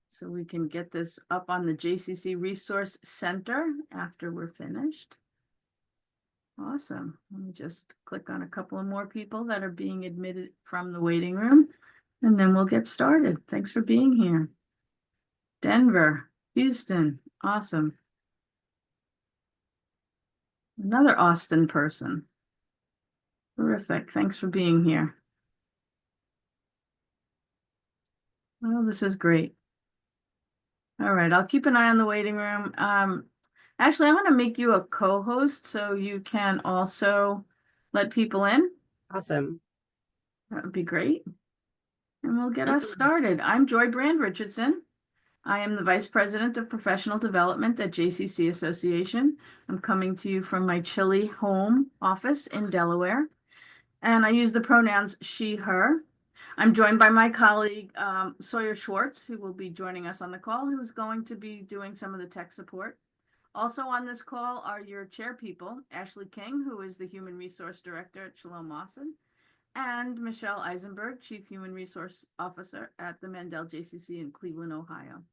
so we can get this up on the JCC Resource Center after we're finished. Awesome. Let me just click on a couple of more people that are being admitted from the waiting room, and then we'll get started. Thanks for being here. Denver, Houston, awesome. Another Austin person. Terrific. Thanks for being here. Well, this is great. All right, I'll keep an eye on the waiting room. Actually, I want to make you a co-host so you can also let people in. Awesome. That would be great. And we'll get us started. I'm Joy Brand Richardson. I am the Vice President of Professional Development at JCC Association. I'm coming to you from my chilly home office in Delaware. And I use the pronouns she, her. I'm joined by my colleague, Sawyer Schwartz, who will be joining us on the call, who's going to be doing some of the tech support. Also on this call are your chair people, Ashley King, who is the Human Resource Director at Shalom Mawson, and Michelle Eisenberg, Chief Human Resource Officer at the Mandel JCC in Cleveland, Ohio.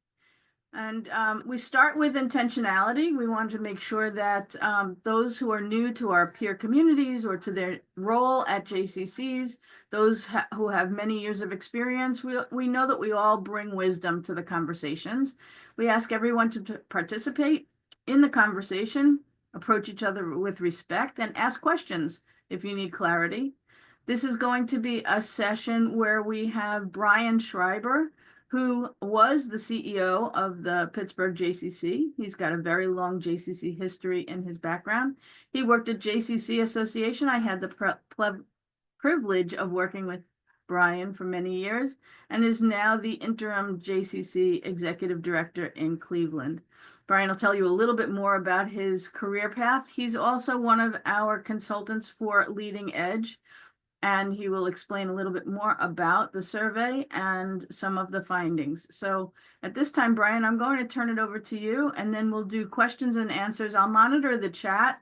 And we start with intentionality. We want to make sure that those who are new to our peer communities or to their role at JCCs, those who have many years of experience, we know that we all bring wisdom to the conversations. We ask everyone to participate in the conversation, approach each other with respect, and ask questions if you need clarity. This is going to be a session where we have Brian Schreiber, who was the CEO of the Pittsburgh JCC. He's got a very long JCC history in his background. He worked at JCC Association. I had the privilege of working with Brian for many years and is now the interim JCC Executive Director in Cleveland. Brian will tell you a little bit more about his career path. He's also one of our consultants for Leading Edge, and he will explain a little bit more about the survey and some of the findings. So at this time, Brian, I'm going to turn it over to you, and then we'll do questions and answers. I'll monitor the chat.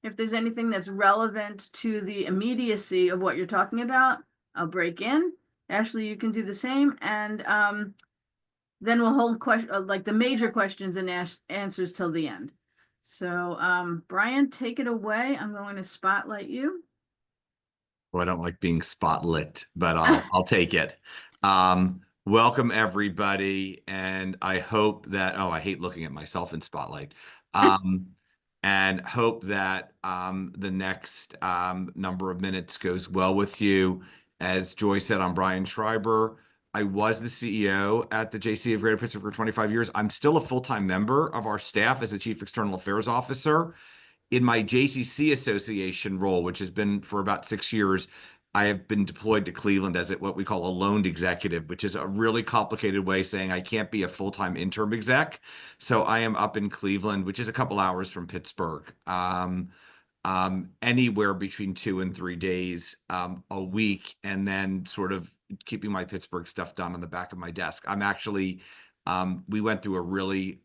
If there's anything that's relevant to the immediacy of what you're talking about, I'll break in. Ashley, you can do the same. And then we'll hold like the major questions and answers till the end. So Brian, take it away. I'm going to spotlight you. Well, I don't like being spotlit, but I'll take it. Welcome everybody, and I hope that I hate looking at myself in spotlight. And hope that the next number of minutes goes well with you. As Joy said, I'm Brian Schreiber. I was the CEO at the JC of Greater Pittsburgh for 25 years. I'm still a full-time member of our staff as the Chief External Affairs Officer. In my JCC Association role, which has been for about 6 years, I have been deployed to Cleveland as what we call a loaned executive, which is a really complicated way of saying I can't be a full-time interim exec. So I am up in Cleveland, which is a couple hours from Pittsburgh, anywhere between 2 and 3 days a week, and then sort of keeping my Pittsburgh stuff done on the back of my desk. I'm actually, we went through a really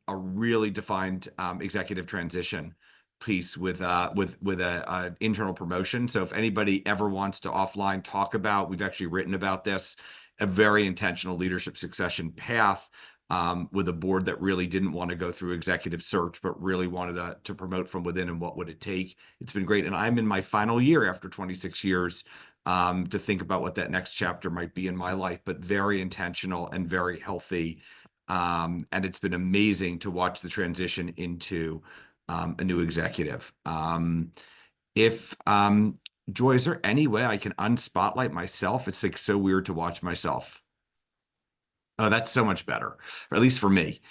defined executive transition piece with a internal promotion. So if anybody ever wants to offline talk about, we've actually written about this, a very intentional leadership succession path with a board that really didn't want to go through executive search, but really wanted to promote from within and what would it take. It's been great. And I'm in my final year after 26 years to think about what that next chapter might be in my life, but very intentional and very healthy. And it's been amazing to watch the transition into a new executive. Joy, is there any way I can unspotlight myself? It's like so weird to watch myself. Oh, that's so much better, or at least for me.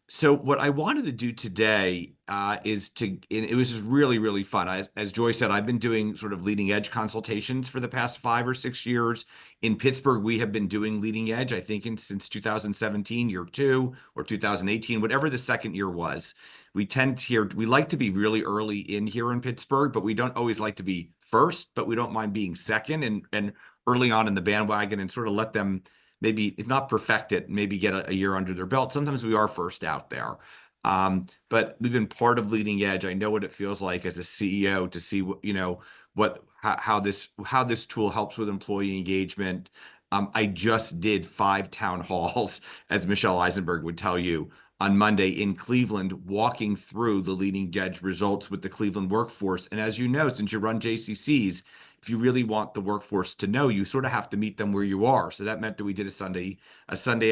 So what I wanted to do today it was just really fun. As Joy said, I've been doing sort of leading edge consultations for the past 5 or 6 years. In Pittsburgh, we have been doing leading edge, I think, since 2017, year 2, or 2018, whatever the second year was. We like to be really early in here in Pittsburgh, but we don't always like to be first, but we don't mind being second and early on in the bandwagon and sort of let them maybe, if not perfect it, maybe get a year under their belt. Sometimes we are first out there. But we've been part of Leading Edge. I know what it feels like as a CEO to see how this tool helps with employee engagement, I just did 5 town halls, as Michelle Eisenberg would tell you, on Monday in Cleveland, walking through the leading edge results with the Cleveland workforce. And as you know, since you run JCCs, if you really want the workforce to know, you sort of have to meet them where you are. So that meant that we did a Sunday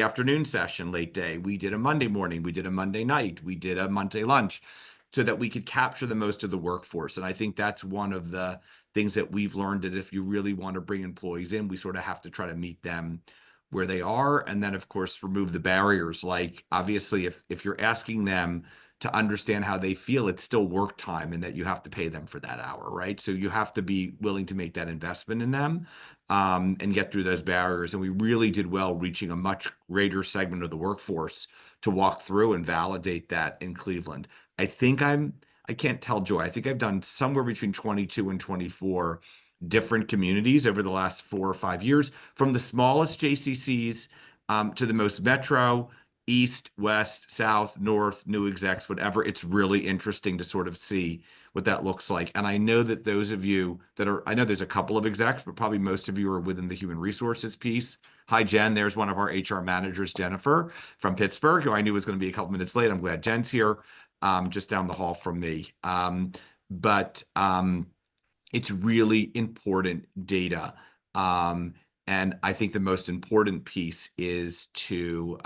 afternoon session, late day. We did a Monday morning. We did a Monday night. We did a Monday lunch, so that we could capture the most of the workforce. And I think that's one of the things that we've learned, that if you really want to bring employees in, we sort of have to try to meet them where they are. And then, of course, remove the barriers. Like, obviously, if you're asking them to understand how they feel, it's still work time, and that you have to pay them for that hour, right? So you have to be willing to make that investment in them, and get through those barriers. And we really did well reaching a much greater segment of the workforce to walk through and validate that in Cleveland. I think I can't tell, Joy. I think I've done somewhere between 22 and 24 different communities over the last 4 or 5 years, from the smallest JCCs, to the most metro, east, west, south, north, new execs, whatever. It's really interesting to sort of see what that looks like. And I know that those of you that are, I know there's a couple of execs, but probably most of you are within the human resources piece. Hi, Jen. There's one of our HR managers, Jennifer from Pittsburgh, who I knew was going to be a couple minutes late. I'm glad Jen's here, just down the hall from me. But it's really important data. And I think the most important piece is to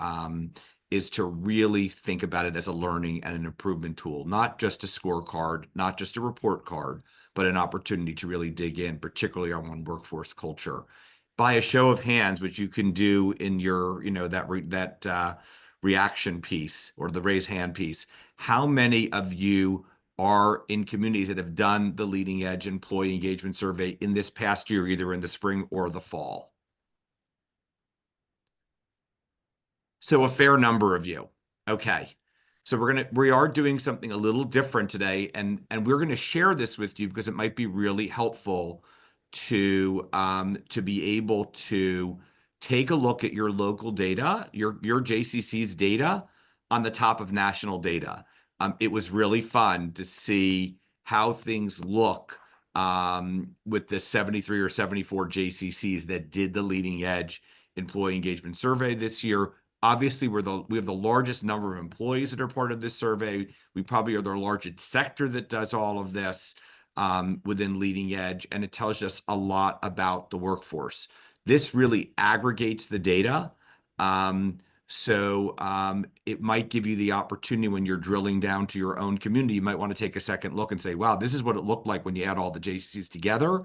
really think about it as a learning and an improvement tool, not just a scorecard, not just a report card, but an opportunity to really dig in, particularly on workforce culture. By a show of hands, which you can do in your, that reaction piece, or the raise hand piece, how many of you are in communities that have done the leading edge employee engagement survey in this past year, either in the spring or the fall? So a fair number of you. Okay. So we are doing something a little different today, and we're gonna share this with you because it might be really helpful to be able to take a look at your local data, your JCC's data on the top of national data. It was really fun to see how things look, with the 73 or 74 JCCs that did the leading edge employee engagement survey this year. Obviously, we have the largest number of employees that are part of this survey. We probably are the largest sector that does all of this, within leading edge, and it tells us a lot about the workforce. This really aggregates the data. So it might give you the opportunity, when you're drilling down to your own community, you might want to take a second look and say, wow, this is what it looked like when you add all the JCCs together.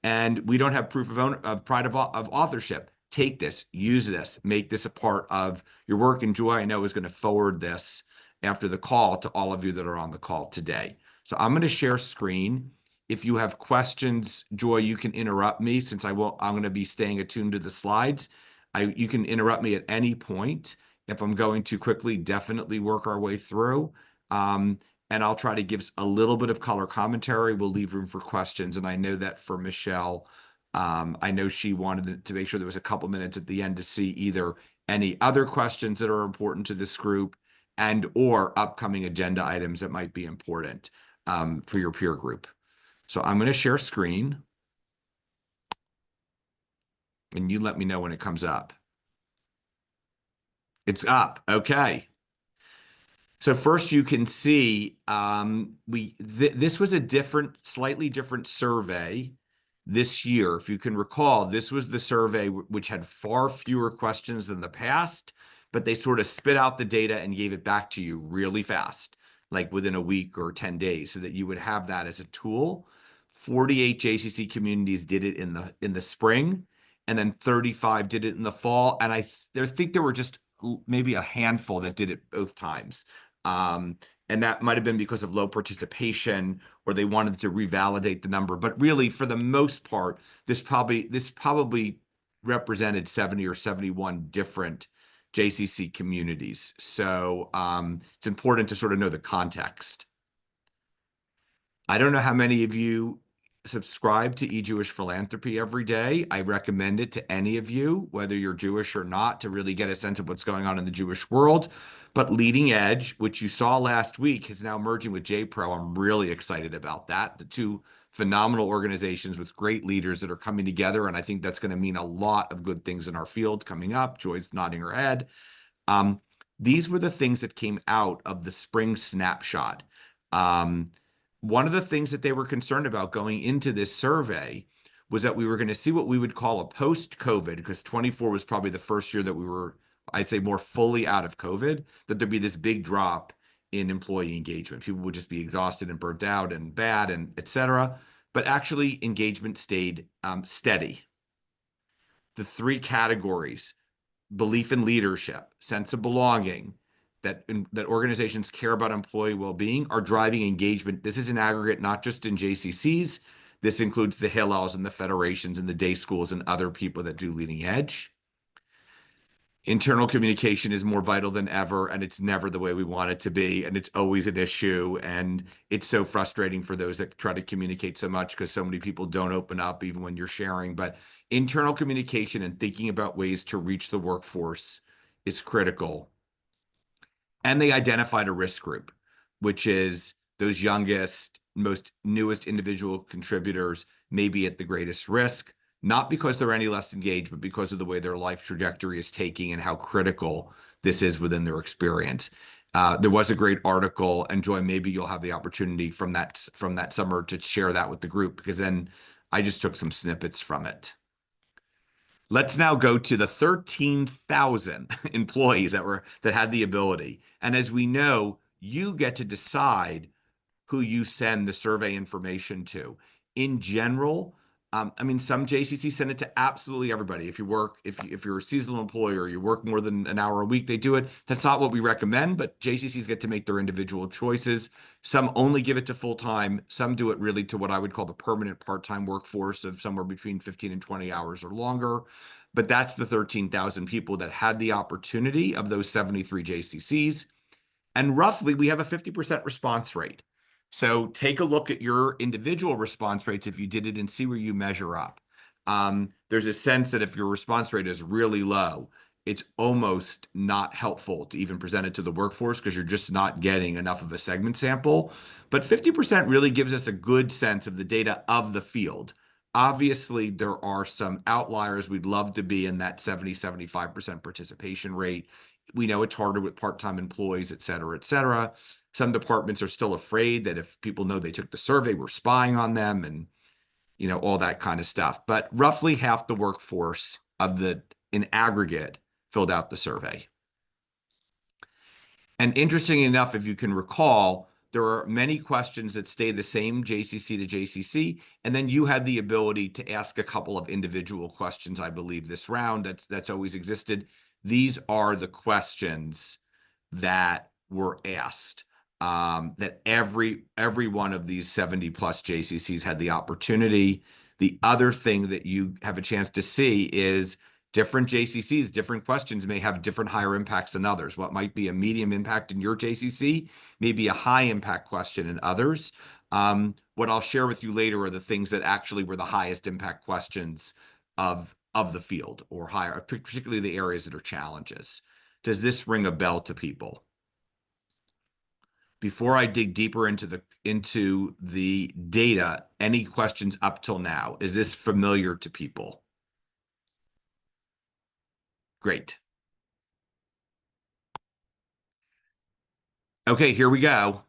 And we don't have proof of pride of authorship. Take this, use this, make this a part of your work. And Joy, I know, is going to forward this after the call to all of you that are on the call today. So I'm going to share screen. If you have questions, Joy, you can interrupt me, since I'm going to be staying attuned to the slides. You can interrupt me at any point. If I'm going too quickly, definitely work our way through. And I'll try to give a little bit of color commentary. We'll leave room for questions. And I know that for Michelle, I know she wanted to make sure there was a couple minutes at the end to see either any other questions that are important to this group, and or upcoming agenda items that might be important, for your peer group. So I'm going to share screen, and you let me know when it comes up. It's up. Okay. So first, you can see, this was a slightly different survey this year. If you can recall, this was the survey which had far fewer questions than the past, but they sort of spit out the data and gave it back to you really fast, like within a week or 10 days, so that you would have that as a tool. 48 JCC communities did it in the spring, and then 35 did it in the fall. And I think there were just maybe a handful that did it both times. And that might have been because of low participation, or they wanted to revalidate the number. But really, for the most part, this probably represented 70 or 71 different JCC communities. So it's important to sort of know the context. I don't know how many of you subscribe to eJewish Philanthropy every day. I recommend it to any of you, whether you're Jewish or not, to really get a sense of what's going on in the Jewish world. But Leading Edge, which you saw last week, is now merging with JPro. I'm really excited about that. The two phenomenal organizations with great leaders that are coming together. And I think that's going to mean a lot of good things in our field coming up. Joy's nodding her head. Um, these were the things that came out of the spring snapshot. One of the things that they were concerned about going into this survey was that we were going to see what we would call a post-COVID, because 24 was probably the first year that we were, I'd say, more fully out of COVID, that there'd be this big drop in employee engagement. People would just be exhausted and burnt out and bad and et cetera. But actually, engagement stayed steady. The three categories: belief in leadership, sense of belonging, that organizations care about employee well-being, are driving engagement. This is an aggregate, not just in JCCs. This includes the Hillels and the federations and the day schools and other people that do Leading Edge. Internal communication is more vital than ever, and it's never the way we want it to be, and it's always an issue, and it's so frustrating for those that try to communicate so much because so many people don't open up even when you're sharing. But internal communication and thinking about ways to reach the workforce is critical. And they identified a risk group, which is those youngest, most newest individual contributors may be at the greatest risk, not because they're any less engaged, but because of the way their life trajectory is taking and how critical this is within their experience. There was a great article, and Joy, maybe you'll have the opportunity from that summer to share that with the group, because then I just took some snippets from it. Let's now go to the 13,000 employees that had the ability. And as we know, you get to decide who you send the survey information to. In general, I mean, some JCC send it to absolutely everybody. If you're a seasonal employee or you work more than an hour a week, they do it. That's not what we recommend, but JCCs get to make their individual choices. Some only give it to full-time. Some do it really to what I would call the permanent part-time workforce of somewhere between 15 and 20 hours or longer. But that's the 13,000 people that had the opportunity of those 73 JCCs. And roughly, we have a 50% response rate. So take a look at your individual response rates if you did it and see where you measure up. There's a sense that if your response rate is really low, it's almost not helpful to even present it to the workforce because you're just not getting enough of a segment sample. But 50% really gives us a good sense of the data of the field. Obviously, there are some outliers. We'd love to be in that 70-75% participation rate. We know it's harder with part-time employees, et cetera, et cetera. Some departments are still afraid that if people know they took the survey, we're spying on them and, all that kind of stuff. But roughly half the workforce in aggregate filled out the survey. And interesting enough, if you can recall, there are many questions that stay the same JCC to JCC, and then you had the ability to ask a couple of individual questions, I believe, this round. That's always existed. These are the questions that were asked, that every one of these 70 plus JCCs had the opportunity. The other thing that you have a chance to see is different JCCs, different questions may have different higher impacts than others. What might be a medium impact in your JCC may be a high impact question in others. What I'll share with you later are the things that actually were the highest impact questions of the field, or higher, particularly the areas that are challenges. Does this ring a bell to people? Before I dig deeper into the data, any questions up till now? Is this familiar to people? Great. Okay, here we go.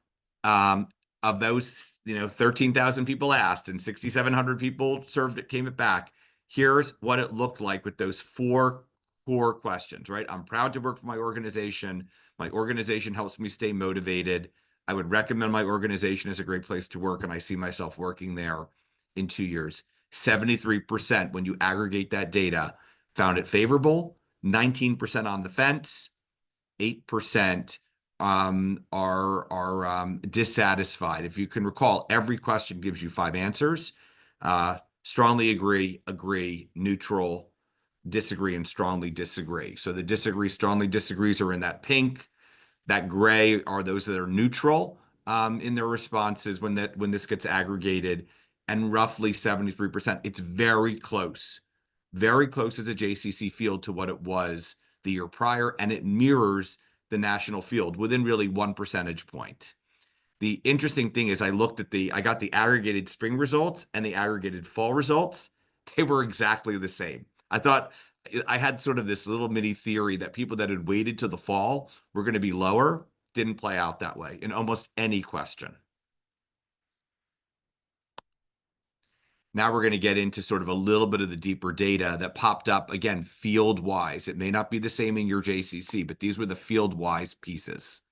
Of those, 13,000 people asked and 6,700 people came it back. Here's what it looked like with those 4 core questions, right? I'm proud to work for my organization. My organization helps me stay motivated. I would recommend my organization as a great place to work, and I see myself working there in 2 years. 73%, when you aggregate that data, found it favorable. 19% on the fence. 8% are dissatisfied. If you can recall, every question gives you 5 answers. Strongly agree, neutral, disagree, and strongly disagree. So the disagree, strongly disagrees are in that pink. That gray are those that are neutral in their responses when this gets aggregated. and roughly 73%. It's very close as a JCC field to what it was the year prior, and it mirrors the national field within really 1 percentage point. The interesting thing is I got the aggregated spring results and the aggregated fall results. They were exactly the same. I had sort of this little mini theory that people that had waited till the fall were going to be lower. Didn't play out that way in almost any question. Now we're going to get into sort of a little bit of the deeper data that popped up again, field wise. It may not be the same in your JCC, but these were the field wise pieces.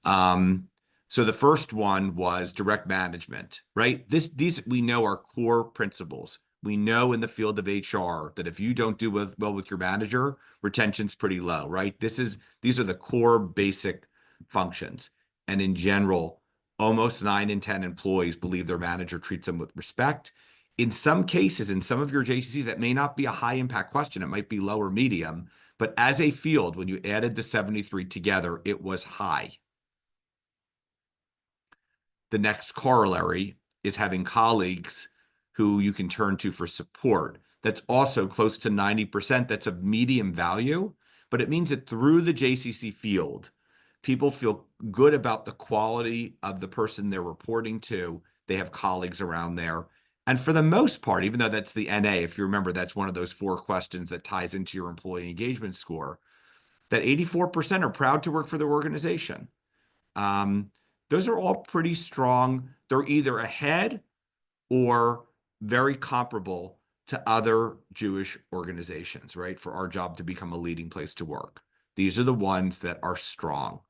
So the first one was direct management, right? These we know are core principles. We know in the field of HR that if you don't do well with your manager, retention's pretty low, right? These are the core basic functions. And in general, almost 9 in 10 employees believe their manager treats them with respect. In some cases, in some of your JCCs, that may not be a high impact question. It might be low or medium, but as a field, when you added the 73 together, it was high. The next corollary is having colleagues who you can turn to for support. That's also close to 90%. That's of medium value, but it means that through the JCC field, people feel good about the quality of the person they're reporting to. They have colleagues around there. And for the most part, even though that's the NA, if you remember, that's one of those 4 questions that ties into your employee engagement score, that 84% are proud to work for their organization. Those are all pretty strong. They're either ahead or very comparable to other Jewish organizations, right? For our job to become a leading place to work. These are the ones that are strong.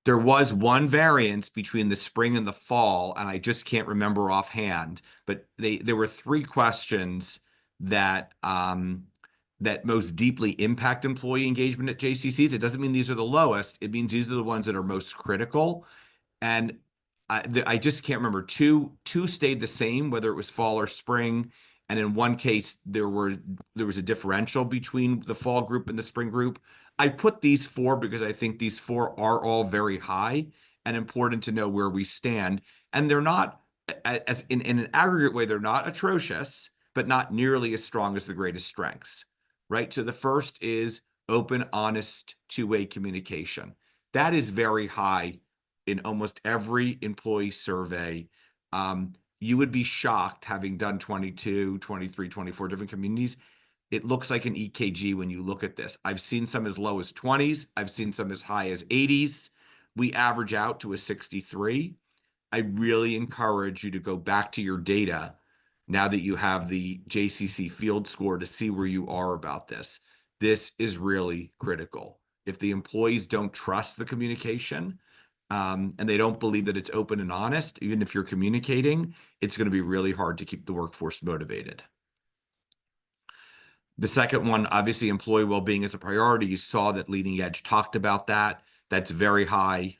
There was one variance between the spring and the fall, and I just can't remember offhand, but there were 3 questions that that most deeply impact employee engagement at JCCs. It doesn't mean these are the lowest. It means these are the ones that are most critical. And I just can't remember. Two stayed the same, whether it was fall or spring. And in one case, there was a differential between the fall group and the spring group. I put these 4 because I think these 4 are all very high and important to know where we stand. And they're not, as in an aggregate way, they're not atrocious, but not nearly as strong as the greatest strengths, right? So the first is open, honest, two-way communication. That is very high in almost every employee survey. You would be shocked, having done 22, 23, 24 different communities. It looks like an EKG when you look at this. I've seen some as low as 20s. I've seen some as high as 80s. We average out to a 63. I really encourage you to go back to your data now that you have the JCC field score to see where you are about this. This is really critical. If the employees don't trust the communication, and they don't believe that it's open and honest, even if you're communicating, it's going to be really hard to keep the workforce motivated. The second one, obviously, employee well-being is a priority. You saw that Leading Edge talked about that. That's very high.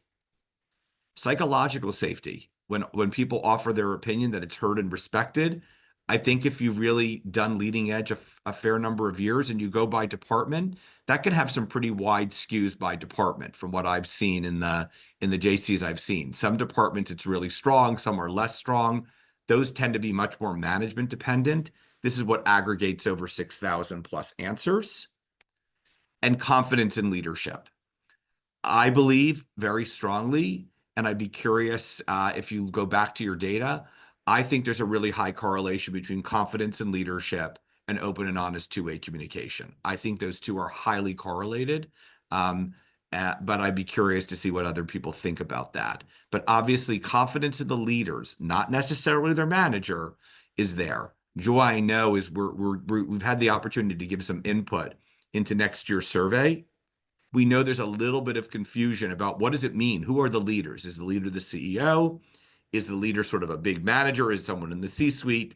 Psychological safety. When people offer their opinion that it's heard and respected, I think if you've really done Leading Edge a fair number of years and you go by department, that can have some pretty wide skews by department from what I've seen in the JCs I've seen. Some departments it's really strong, some are less strong. Those tend to be much more management dependent. This is what aggregates over 6,000 plus answers. And confidence in leadership. I believe very strongly, and I'd be curious if you go back to your data, I think there's a really high correlation between confidence and leadership and open and honest two-way communication. I think those two are highly correlated, but I'd be curious to see what other people think about that. But obviously, confidence in the leaders, not necessarily their manager, is there. Joy, I know, is we've had the opportunity to give some input into next year's survey. We know there's a little bit of confusion about what does it mean? Who are the leaders? Is the leader the CEO? Is the leader sort of a big manager? Is someone in the C-suite?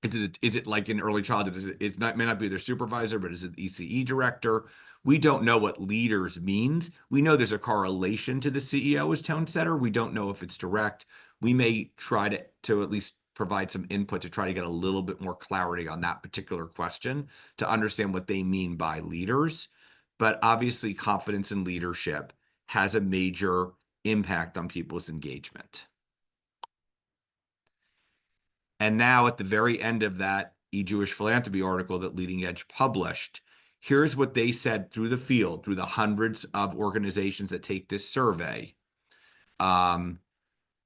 Is it like in early childhood? May not be their supervisor, but is it the ECE director? We don't know what leaders means. We know there's a correlation to the CEO as tone setter. We don't know if it's direct. We may try to at least provide some input to try to get a little bit more clarity on that particular question to understand what they mean by leaders. But obviously, confidence in leadership has a major impact on people's engagement. And now at the very end of that E-Jewish Philanthropy article that Leading Edge published, here's what they said through the field, through the hundreds of organizations that take this survey,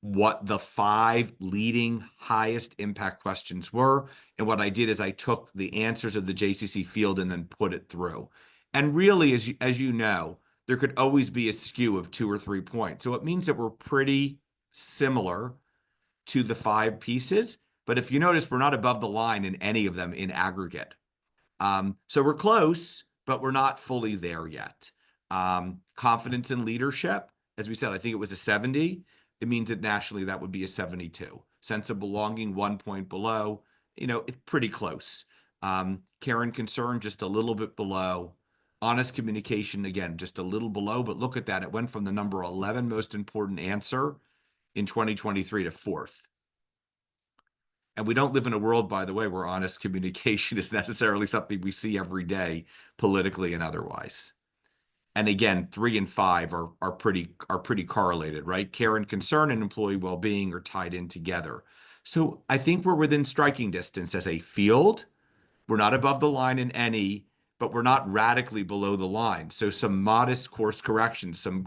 what the 5 leading highest impact questions were. And what I did is I took the answers of the JCC field and then put it through. And really, as you know, there could always be a skew of 2 or 3 points. So it means that we're pretty similar to the 5 pieces. But if you notice, we're not above the line in any of them in aggregate. So we're close, but we're not fully there yet. Confidence in leadership, as we said, I think it was a 70. It means that nationally that would be a 72. Sense of belonging, 1 point below. It's pretty close. Care and concern, just a little bit below. Honest communication, again, just a little below. But look at that. It went from the number 11 most important answer in 2023 to 4th. And we don't live in a world, by the way, where honest communication is necessarily something we see every day, politically and otherwise. And again, 3 and 5 are pretty correlated, right? Care and concern and employee well-being are tied in together. So I think we're within striking distance as a field. We're not above the line in any, but we're not radically below the line. So some modest course corrections, some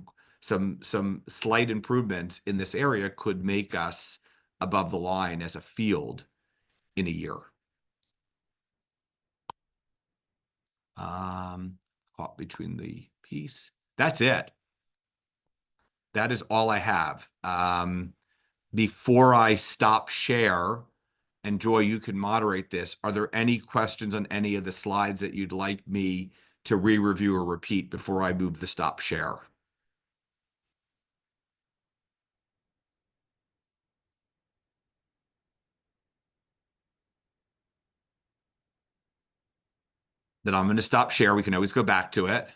slight improvements in this area could make us above the line as a field in a year. Caught between the piece. That's it. That is all I have. Before I stop share, and Joy, you can moderate this, are there any questions on any of the slides that you'd like me to re-review or repeat before I move the stop share? Then I'm going to stop share. We can always go back to it.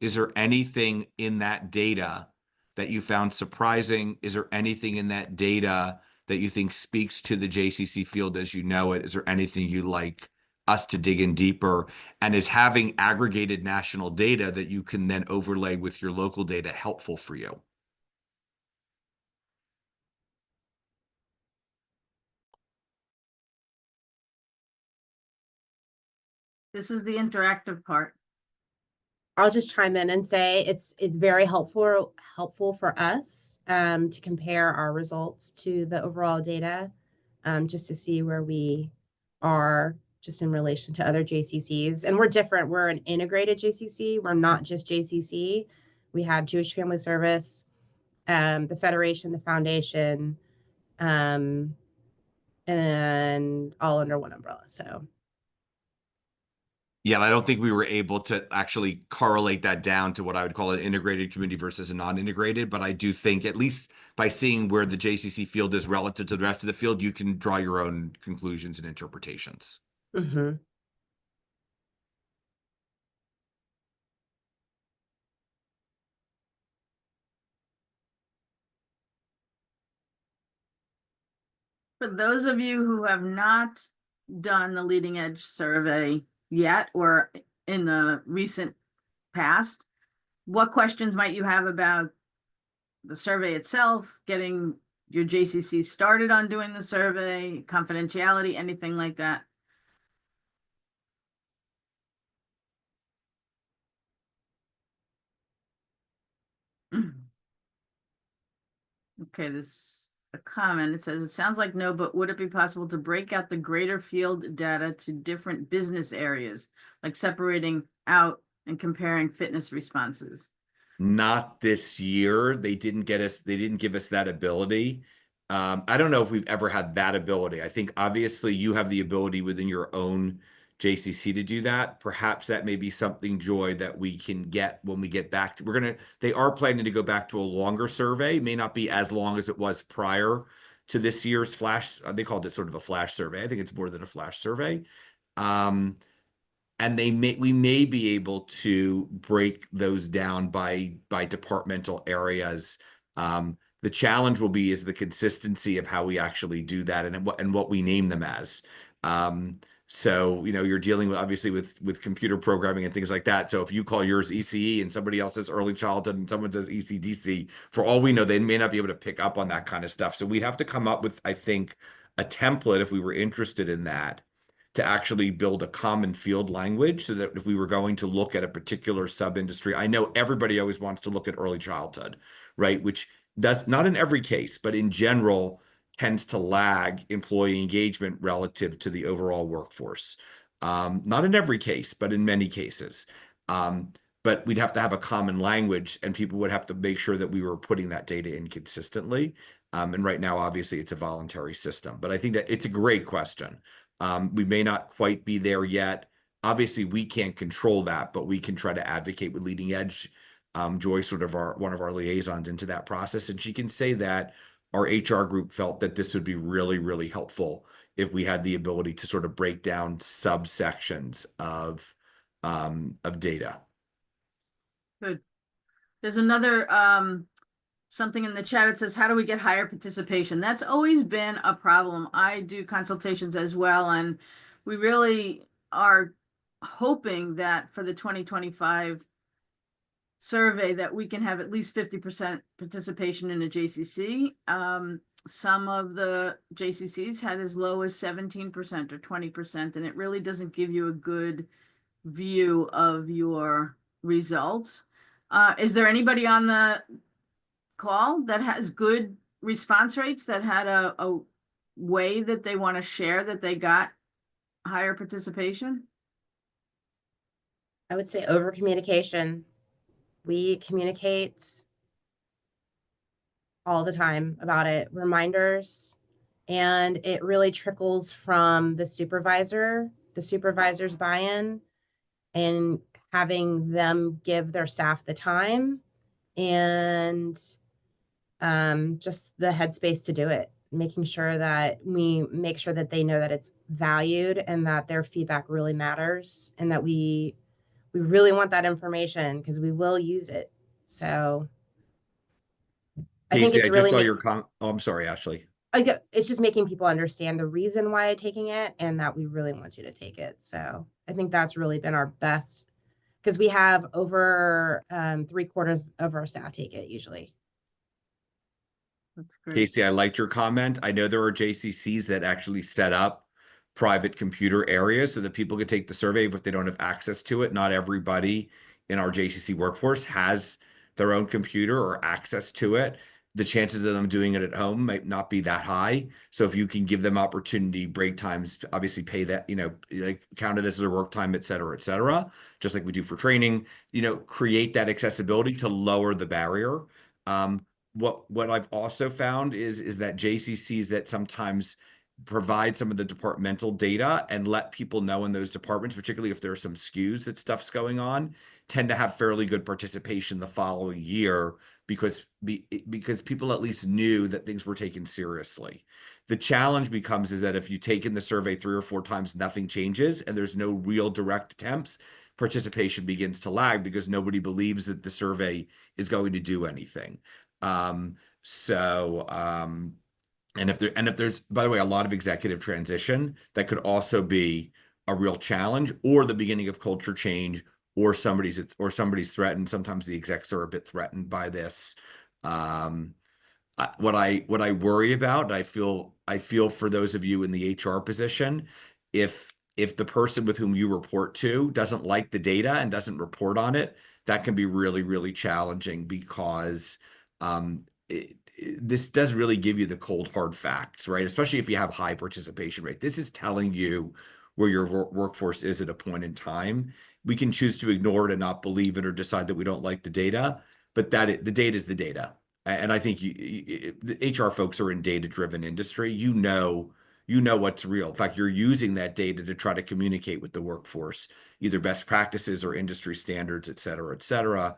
Is there anything in that data that you found surprising? Is there anything in that data that you think speaks to the JCC field as you know it? Is there anything you'd like us to dig in deeper? And is having aggregated national data that you can then overlay with your local data helpful for you? This is the interactive part. I'll just chime in and say it's very helpful for us to compare our results to the overall data, just to see where we are just in relation to other JCCs. And we're different. We're an integrated JCC. We're not just JCC. We have Jewish Family Service, the Federation, the Foundation, and all under one umbrella. So. Yeah, I don't think we were able to actually correlate that down to what I would call an integrated community versus a non-integrated. But I do think, at least by seeing where the JCC field is relative to the rest of the field, you can draw your own conclusions and interpretations. Mm-hmm. For those of you who have not done the leading edge survey yet, or in the recent past, what questions might you have about the survey itself, getting your JCC started on doing the survey, confidentiality, anything like that? Okay, this a comment. It says, it sounds like no, but would it be possible to break out the greater field data to different business areas, like separating out and comparing fitness responses? Not this year. They didn't give us that ability. I don't know if we've ever had that ability. I think obviously you have the ability within your own JCC to do that. Perhaps that may be something, Joy, that we can get when we get back to, they are planning to go back to a longer survey. It may not be as long as it was prior to this year's flash. They called it sort of a flash survey. I think it's more than a flash survey. And we may be able to break those down by departmental areas. The challenge will be is the consistency of how we actually do that and what we name them as. So, you're dealing with obviously with computer programming and things like that. So if you call yours ECE and somebody else says early childhood and someone says ECDC, for all we know, they may not be able to pick up on that kind of stuff. So we'd have to come up with, I think, a template if we were interested in that to actually build a common field language so that if we were going to look at a particular sub-industry, I know everybody always wants to look at early childhood, right? Which does not in every case, but in general tends to lag employee engagement relative to the overall workforce. Not in every case, but in many cases. But we'd have to have a common language and people would have to make sure that we were putting that data in consistently. And right now, obviously, it's a voluntary system, but I think that it's a great question. We may not quite be there yet. Obviously, we can't control that, but we can try to advocate with Leading Edge. Joy, sort of one of our liaisons into that process, and she can say that our HR group felt that this would be really, really helpful if we had the ability to sort of break down subsections of data. Good. There's another something in the chat. It says, how do we get higher participation? That's always been a problem. I do consultations as well, and we really are hoping that for the 2025 survey that we can have at least 50% participation in a JCC. Some of the JCCs had as low as 17% or 20%, and it really doesn't give you a good view of your results. Is there anybody on the call that has good response rates, that had a way that they want to share that they got higher participation? I would say over communication. We communicate all the time about it, reminders, and it really trickles from the supervisor's buy-in, and having them give their staff the time and just the headspace to do it, making sure that we make sure that they know that it's valued and that their feedback really matters, and that we really want that information because we will use it. So I think Casey, it's I just really saw your comment. Oh, I'm sorry, Ashley. it's just making people understand the reason why I'm taking it and that we really want you to take it. So I think that's really been our best, because we have over 3/4 of our staff take it usually. That's great. Casey, I liked your comment. I know there are JCCs that actually set up private computer areas so that people could take the survey if they don't have access to it. Not everybody in our JCC workforce has their own computer or access to it. The chances of them doing it at home might not be that high. So if you can give them opportunity, break times, obviously pay that, like count it as their work time, et cetera, just like we do for training, create that accessibility to lower the barrier. What I've also found is that JCCs that sometimes provide some of the departmental data and let people know in those departments, particularly if there are some skews that stuff's going on, tend to have fairly good participation the following year because people at least knew that things were taken seriously. The challenge becomes is that if you take in the survey 3 or 4 times, nothing changes and there's no real direct attempts, participation begins to lag because nobody believes that the survey is going to do anything. And if there's, by the way, a lot of executive transition, that could also be a real challenge, or the beginning of culture change, or somebody's threatened. Sometimes the execs are a bit threatened by this. What I worry about, and I feel for those of you in the HR position, if the person with whom you report to doesn't like the data and doesn't report on it, that can be really, really challenging because this does really give you the cold hard facts, right? Especially if you have high participation rate. This is telling you where your workforce is at a point in time. We can choose to ignore it and not believe it or decide that we don't like the data, but the data is the data. And I think the HR folks are in data-driven industry. You know what's real. In fact, you're using that data to try to communicate with the workforce, either best practices or industry standards, et cetera, et cetera.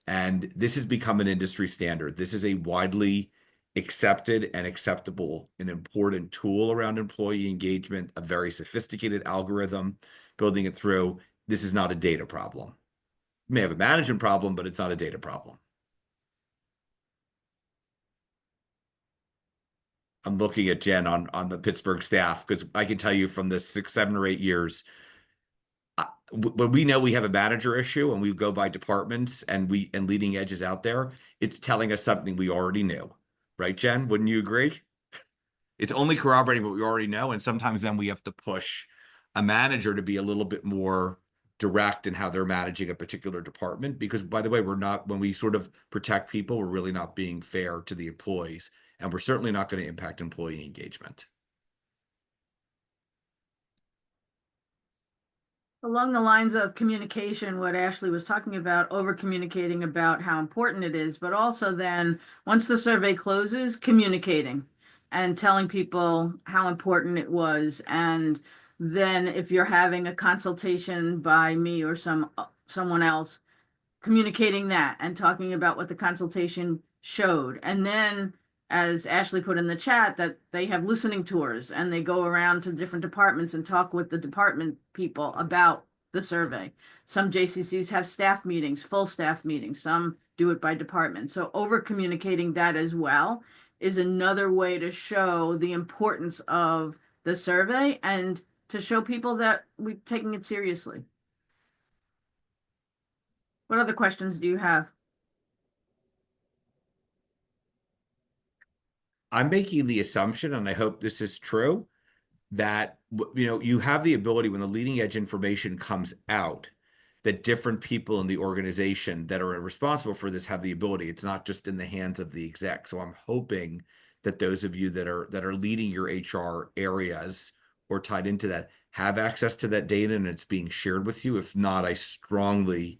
And this has become an industry standard. This is a widely accepted and acceptable and important tool around employee engagement, a very sophisticated algorithm, building it through. This is not a data problem. You may have a management problem, but it's not a data problem. I'm looking at Jen on the Pittsburgh staff because I can tell you from the 6, 7, or 8 years, when we know we have a manager issue and we go by departments and leading edges out there, it's telling us something we already knew, right, Jen? Wouldn't you agree? It's only corroborating what we already know, and sometimes then we have to push a manager to be a little bit more direct in how they're managing a particular department. Because, by the way, we're not, when we sort of protect people, we're really not being fair to the employees, and we're certainly not going to impact employee engagement. Along the lines of communication, what Ashley was talking about, over communicating about how important it is, but also then once the survey closes, communicating and telling people how important it was. And then if you're having a consultation by me or someone else, communicating that and talking about what the consultation showed. And then, as Ashley put in the chat, that they have listening tours and they go around to different departments and talk with the department people about the survey. Some JCCs have staff meetings, full staff meetings. Some do it by department. So over communicating that as well is another way to show the importance of the survey and to show people that we're taking it seriously. What other questions do you have? I'm making the assumption, and I hope this is true, that you have the ability when the leading edge information comes out, that different people in the organization that are responsible for this have the ability. It's not just in the hands of the exec. So I'm hoping that those of you that are leading your HR areas or tied into that have access to that data and it's being shared with you. If not, I strongly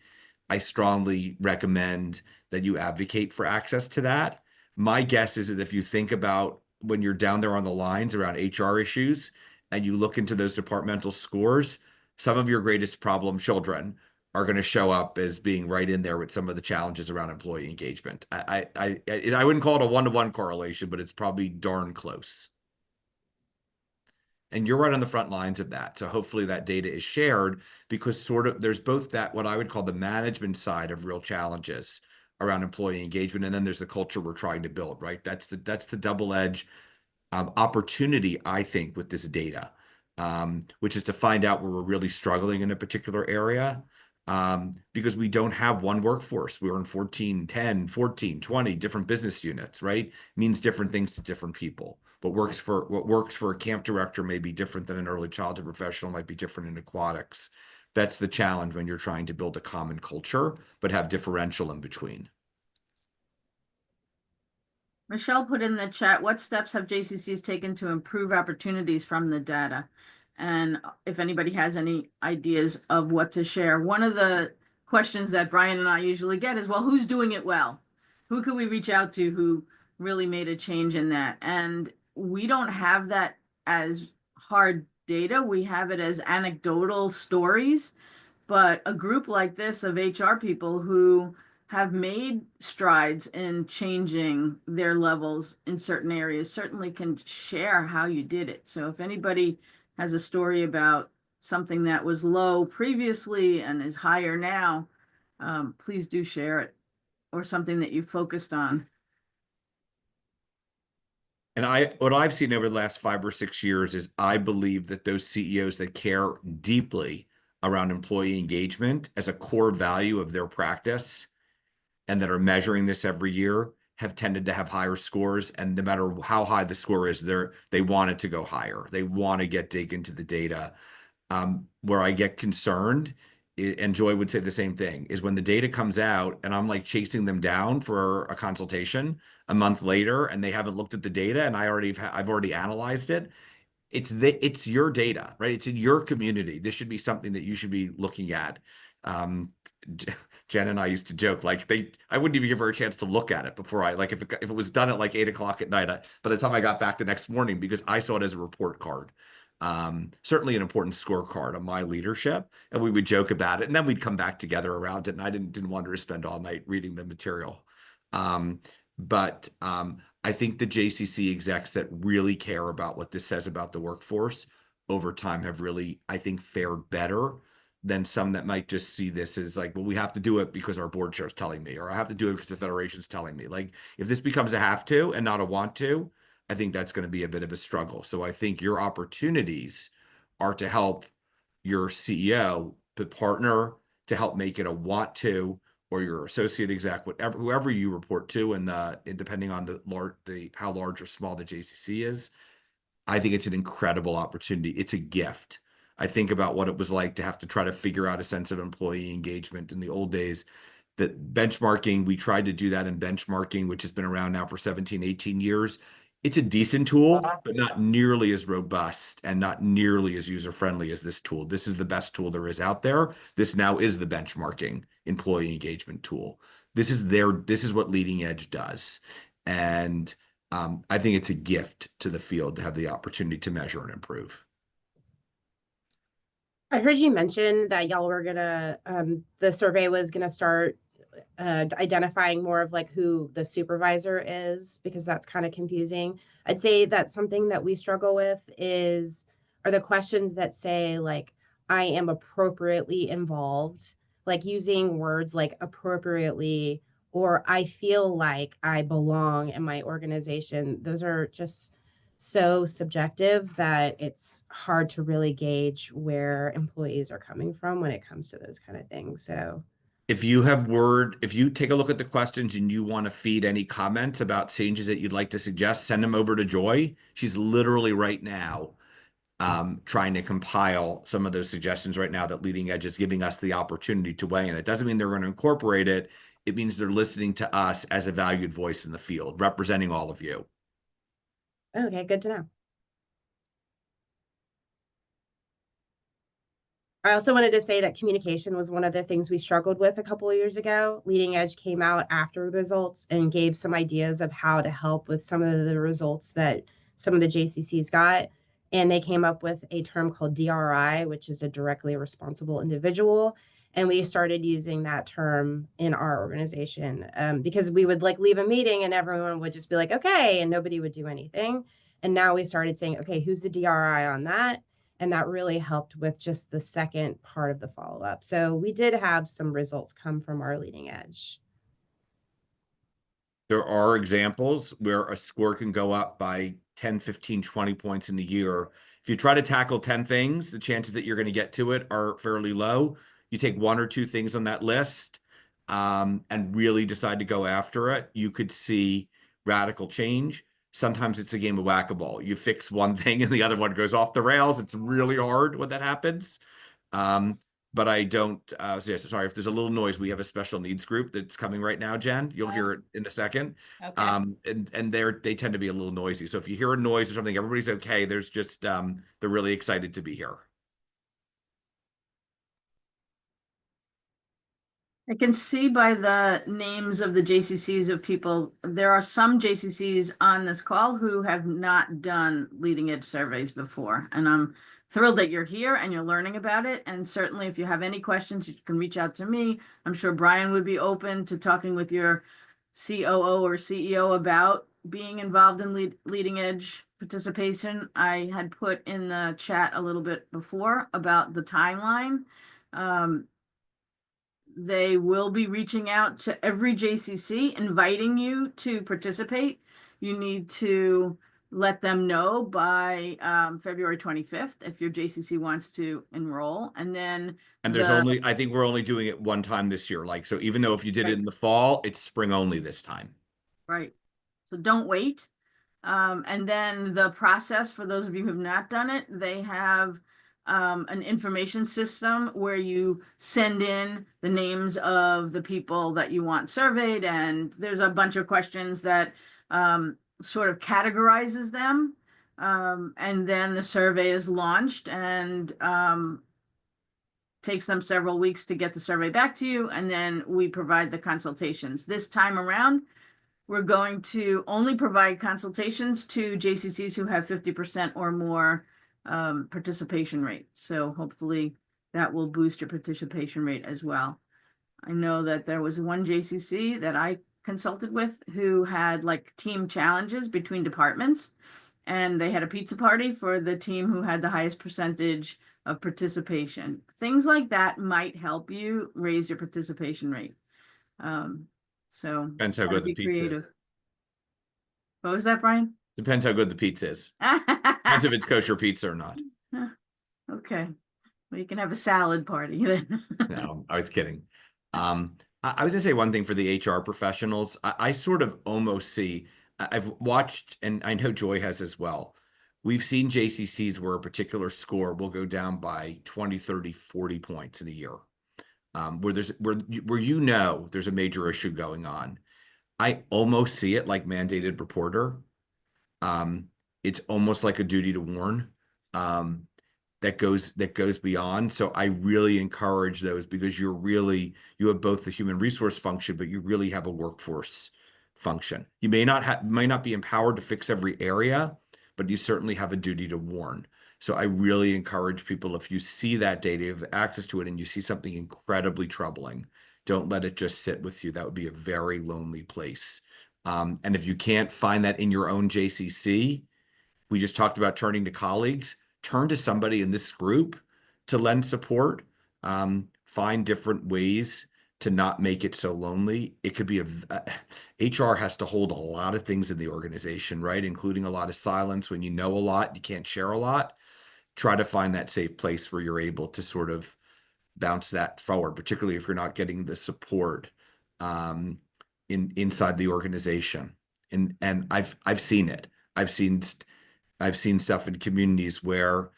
recommend that you advocate for access to that. My guess is that if you think about when you're down there on the lines around HR issues and you look into those departmental scores, some of your greatest problem children are going to show up as being right in there with some of the challenges around employee engagement. I wouldn't call it a one-to-one correlation, but it's probably darn close. And you're right on the front lines of that. So hopefully that data is shared because sort of there's both that, what I would call the management side of real challenges around employee engagement. And then there's the culture we're trying to build, right? That's the double-edged opportunity, I think, with this data, which is to find out where we're really struggling in a particular area, because we don't have one workforce. We're in 14, 10, 14, 20 different business units, right? Means different things to different people. What works for a camp director may be different than an early childhood professional, might be different in aquatics. That's the challenge when you're trying to build a common culture, but have differential in between. Michelle put in the chat, what steps have JCCs taken to improve opportunities from the data? And if anybody has any ideas of what to share. One of the questions that Brian and I usually get is, well, who's doing it well? Who can we reach out to who really made a change in that? And we don't have that as hard data. We have it as anecdotal stories. But a group like this of HR people who have made strides in changing their levels in certain areas certainly can share how you did it. So if anybody has a story about something that was low previously and is higher now, please do share it, or something that you focused on. And what I've seen over the last 5 or 6 years is I believe that those CEOs that care deeply around employee engagement as a core value of their practice and that are measuring this every year have tended to have higher scores. And no matter how high the score is, they want it to go higher. They want to dig into the data. Where I get concerned, and Joy would say the same thing, is when the data comes out and I'm like chasing them down for a consultation a month later and they haven't looked at the data and I've already analyzed it. It's your data, right? It's in your community. This should be something that you should be looking at. Jen and I used to joke, like I wouldn't even give her a chance to look at it before if it was done at like 8 o'clock at night, by the time I got back the next morning, because I saw it as a report card. Certainly an important scorecard of my leadership, and we would joke about it, and then we'd come back together around it, and I didn't want her to spend all night reading the material. But I think the JCC execs that really care about what this says about the workforce over time have really, I think, fared better than some that might just see this as like, well, we have to do it because our board chair is telling me, or I have to do it because the federation's telling me. Like, if this becomes a have to and not a want to, I think that's going to be a bit of a struggle. So I think your opportunities are to help your CEO to partner to help make it a want to, or your associate exec, whatever, whoever you report to, and depending on the how large or small the JCC is. I think it's an incredible opportunity. It's a gift. I think about what it was like to have to try to figure out a sense of employee engagement in the old days. That benchmarking, we tried to do that in benchmarking, which has been around now for 17, 18 years. It's a decent tool, but not nearly as robust and not nearly as user-friendly as this tool. This is the best tool there is out there. This now is the benchmarking employee engagement tool. This is what Leading Edge does. And I think it's a gift to the field to have the opportunity to measure and improve. I heard you mention that y'all were gonna, the survey was gonna start identifying more of like who the supervisor is, because that's kind of confusing. I'd say that's something that we struggle with are the questions that say like, I am appropriately involved, like using words like appropriately, or I feel like I belong in my organization. Those are just so subjective that it's hard to really gauge where employees are coming from when it comes to those kind of things. So If you take a look at the questions and you want to feed any comments about changes that you'd like to suggest, send them over to Joy. She's literally right now trying to compile some of those suggestions right now that Leading Edge is giving us the opportunity to weigh in. It doesn't mean they're going to incorporate it. It means they're listening to us as a valued voice in the field, representing all of you. okay, good to know. I also wanted to say that communication was one of the things we struggled with a couple of years ago. Leading Edge came out after the results and gave some ideas of how to help with some of the results that some of the JCCs got. And they came up with a term called DRI, which is a directly responsible individual. And we started using that term in our organization because we would like leave a meeting and everyone would just be like, okay, and nobody would do anything. And now we started saying, okay, who's the DRI on that? And that really helped with just the second part of the follow-up. So we did have some results come from our Leading Edge. There are examples where a score can go up by 10, 15, 20 points in the year. If you try to tackle 10 things, the chances that you're going to get to it are fairly low. You take one or two things on that list and really decide to go after it, you could see radical change. Sometimes it's a game of whack-a-mole. You fix one thing and the other one goes off the rails. It's really hard when that happens. But I don't, so yes, sorry, if there's a little noise, we have a special needs group that's coming right now, Jen. You'll hear it in a second. Okay. And they tend to be a little noisy. So if you hear a noise or something, everybody's okay. There's just, they're really excited to be here. I can see by the names of the JCCs of people, there are some JCCs on this call who have not done Leading Edge surveys before. And I'm thrilled that you're here and you're learning about it. And certainly if you have any questions, you can reach out to me. I'm sure Brian would be open to talking with your COO or CEO about being involved in Leading Edge participation. I had put in the chat a little bit before about the timeline. They will be reaching out to every JCC, inviting you to participate. You need to let them know by February 25th if your JCC wants to enroll. And then I think we're only doing it one time this year. Like, so even though if you did it in the fall, it's spring only this time. Right. So don't wait. And then the process, for those of you who have not done it, they have an information system where you send in the names of the people that you want surveyed, and there's a bunch of questions that sort of categorizes them. And then the survey is launched and takes them several weeks to get the survey back to you, and then we provide the consultations. This time around, we're going to only provide consultations to JCCs who have 50% or more participation rate. So hopefully that will boost your participation rate as well. I know that there was one JCC that I consulted with who had like team challenges between departments, and they had a pizza party for the team who had the highest percentage of participation. Things like that might help you raise your participation rate. So And so try to go the be creative. pizzas. What was that, Brian? Depends how good the pizza is. Depends if it's kosher pizza or not. Okay. Well, you can have a salad party then. No, I was kidding. I was gonna say one thing for the HR professionals. I sort of almost see, I've watched, and I know Joy has as well. We've seen JCCs where a particular score will go down by 20, 30, 40 points in a year. Where you know there's a major issue going on. I almost see it like mandated reporter. Um, it's almost like a duty to warn. Um, that goes beyond. So I really encourage those because you have both the human resource function, but you really have a workforce function. You may not be empowered to fix every area, but you certainly have a duty to warn. So I really encourage people, if you see that data, you have access to it, and you see something incredibly troubling, don't let it just sit with you. That would be a very lonely place. And if you can't find that in your own JCC, we just talked about turning to colleagues. Turn to somebody in this group to lend support. Find different ways to not make it so lonely. It could be HR has to hold a lot of things in the organization, right? Including a lot of silence. When you know a lot, you can't share a lot. Try to find that safe place where you're able to sort of bounce that forward, particularly if you're not getting the support inside the organization. And I've seen it. I've seen stuff in communities where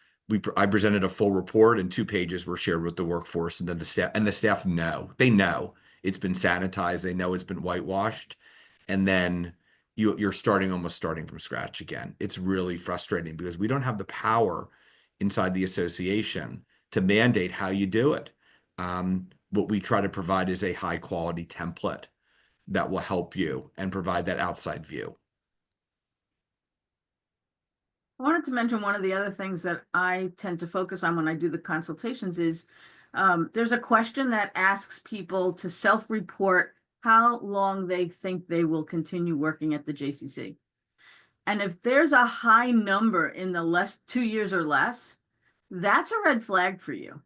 I presented a full report and 2 pages were shared with the workforce, and then the staff know it's been sanitized, they know it's been whitewashed, and then you're almost starting from scratch again. It's really frustrating because we don't have the power inside the association to mandate how you do it. What we try to provide is a high quality template that will help you and provide that outside view. I wanted to mention one of the other things that I tend to focus on when I do the consultations is there's a question that asks people to self-report how long they think they will continue working at the JCC. And if there's a high number in the 2 years or less, that's a red flag for you.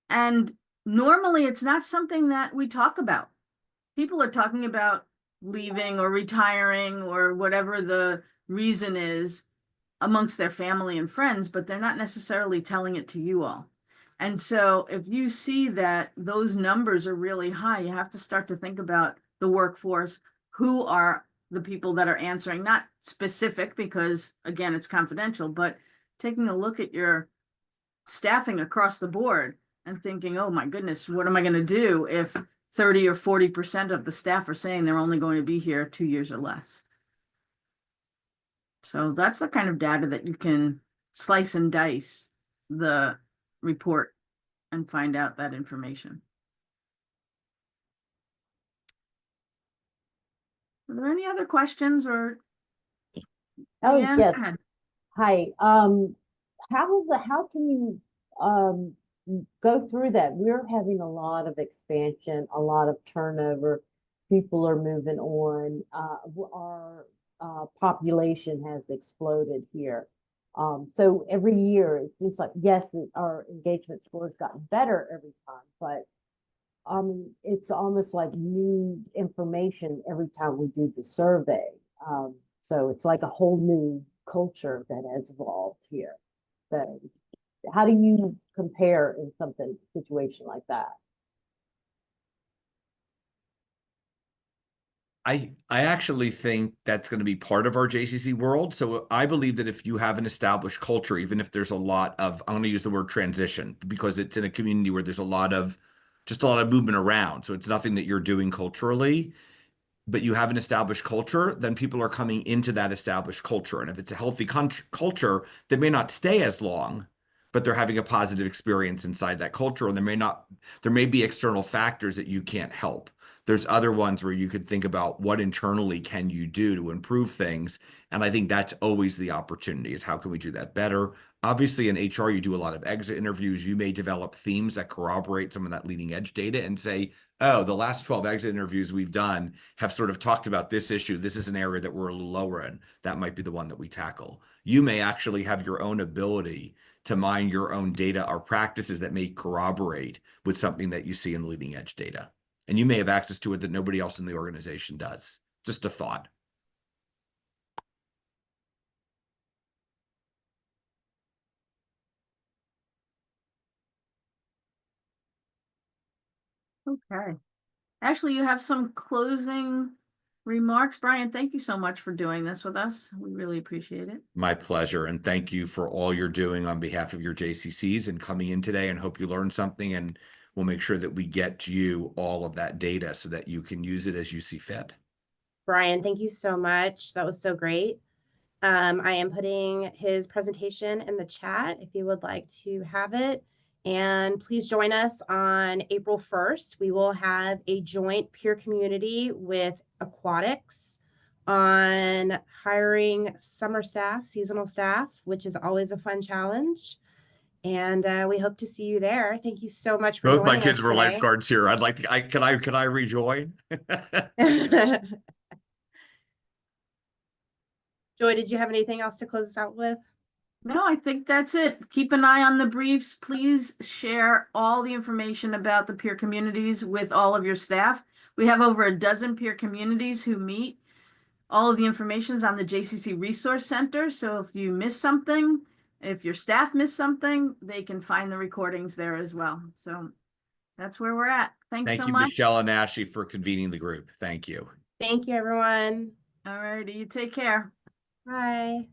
And normally it's not something that we talk about. People are talking about leaving or retiring or whatever the reason is amongst their family and friends, but they're not necessarily telling it to you all. And so if you see that those numbers are really high, you have to start to think about the workforce. Who are the people that are answering? Not specific, because again, it's confidential, but taking a look at your staffing across the board and thinking, oh my goodness, what am I going to do if 30 or 40% of the staff are saying they're only going to be here 2 years or less? So that's the kind of data that you can slice and dice the report and find out that information. Are there any other questions or? Oh, Leanne, yes. go ahead. Hi. How can you go through that? We're having a lot of expansion, a lot of turnover. People are moving on. Our population has exploded here. So every year it seems like, yes, our engagement scores gotten better every time, but it's almost like new information every time we do the survey. So it's like a whole new culture that has evolved here. So how do you compare in situation like that? I actually think that's going to be part of our JCC world. So I believe that if you have an established culture, even if there's a lot of, I'm going to use the word transition because it's in a community where there's a lot of movement around. So it's nothing that you're doing culturally, but you have an established culture, then people are coming into that established culture. And if it's a healthy culture, they may not stay as long, but they're having a positive experience inside that culture. And there may be external factors that you can't help. There's other ones where you could think about what internally can you do to improve things. And I think that's always the opportunity, is how can we do that better? Obviously in HR, you do a lot of exit interviews. You may develop themes that corroborate some of that leading edge data and say, oh, the last 12 exit interviews we've done have sort of talked about this issue. This is an area that we're a little lower in. That might be the one that we tackle. You may actually have your own ability to mine your own data or practices that may corroborate with something that you see in the leading edge data. And you may have access to it that nobody else in the organization does. Just a thought. Okay. Ashley, you have some closing remarks. Brian, thank you so much for doing this with us. We really appreciate it. My pleasure. And thank you for all you're doing on behalf of your JCCs and coming in today, and hope you learned something, and we'll make sure that we get to you all of that data so that you can use it as you see fit. Brian, thank you so much. That was so great. I am putting his presentation in the chat if you would like to have it. And please join us on April 1st. We will have a joint peer community with aquatics on hiring summer staff, seasonal staff, which is always a fun challenge. And we hope to see you there. Thank you so much for Both my joining kids us were today. lifeguards here. I'd like to, can I rejoin? Joy, did you have anything else to close us out with? No, I think that's it. Keep an eye on the briefs. Please share all the information about the peer communities with all of your staff. We have over a dozen peer communities who meet. All of the information is on the JCC Resource Center. So if you miss something, if your staff missed something, they can find the recordings there as well. So that's where we're at. Thanks Thank so you, much. Michelle and Ashley, for convening the group. Thank you. Thank you, everyone. All righty, you take care. Bye.